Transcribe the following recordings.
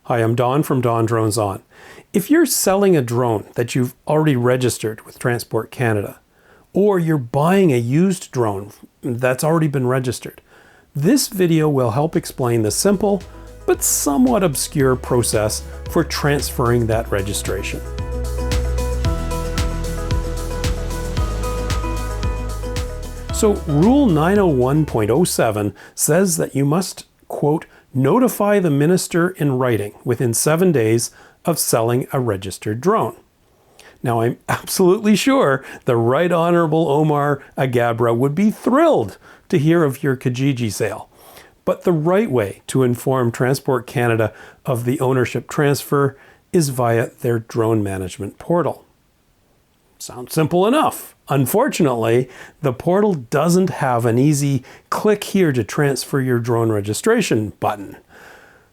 Hi, I'm Don from DonDronesOn. If you're selling a drone that you've already registered with Transport Canada, or you're buying a used drone that's already been registered, this video will help explain the simple but somewhat obscure process for transferring that registration. So Rule 901.07 says that you must, quote, notify the minister in writing within 7 days of selling a registered drone. Now, I'm absolutely sure the Right Honourable Omar Agabra would be thrilled to hear of your Kijiji sale. But the right way to inform Transport Canada of the ownership transfer is via their drone management portal. Sounds simple enough. Unfortunately, the portal doesn't have an easy click here to transfer your drone registration button.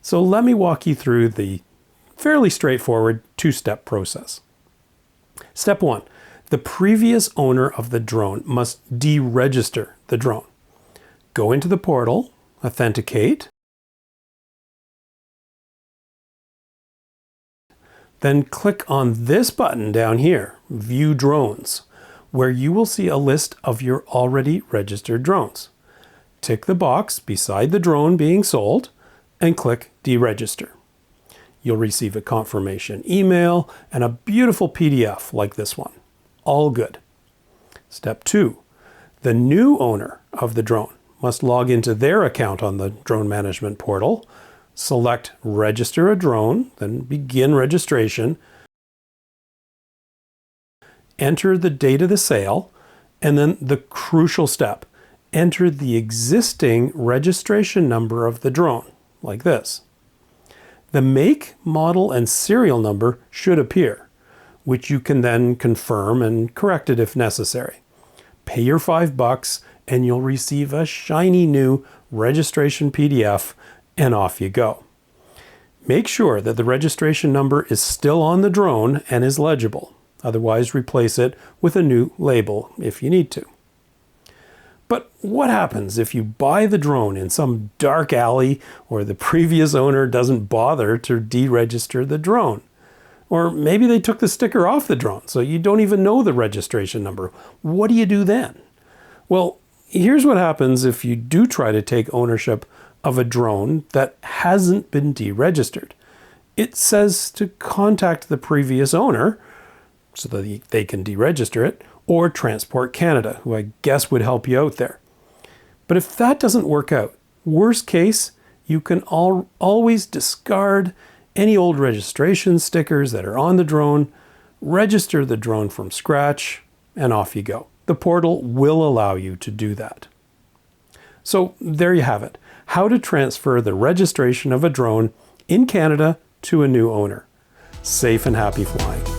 So let me walk you through the fairly straightforward two-step process. Step 1. The previous owner of the drone must deregister the drone. Go into the portal, authenticate, then click on this button down here, View Drones, where you will see a list of your already registered drones. Tick the box beside the drone being sold and click Deregister. You'll receive a confirmation email and a beautiful PDF like this one. All good. Step 2. The new owner of the drone must log into their account on the drone management portal, select Register a Drone, then begin registration, enter the date of the sale, and then the crucial step, enter the existing registration number of the drone, like this. The make, model, and serial number should appear, which you can then confirm and correct it if necessary. Pay your $5 and you'll receive a shiny new registration PDF and off you go. Make sure that the registration number is still on the drone and is legible. Otherwise, replace it with a new label if you need to. But what happens if you buy the drone in some dark alley or the previous owner doesn't bother to deregister the drone? Or maybe they took the sticker off the drone, so you don't even know the registration number. What do you do then? Well, here's what happens if you do try to take ownership of a drone that hasn't been deregistered. It says to contact the previous owner so that they can deregister it, or Transport Canada, who I guess would help you out there. But if that doesn't work out, worst case, you can always discard any old registration stickers that are on the drone, register the drone from scratch, and off you go. The portal will allow you to do that. So there you have it, how to transfer the registration of a drone in Canada to a new owner. Safe and happy flying.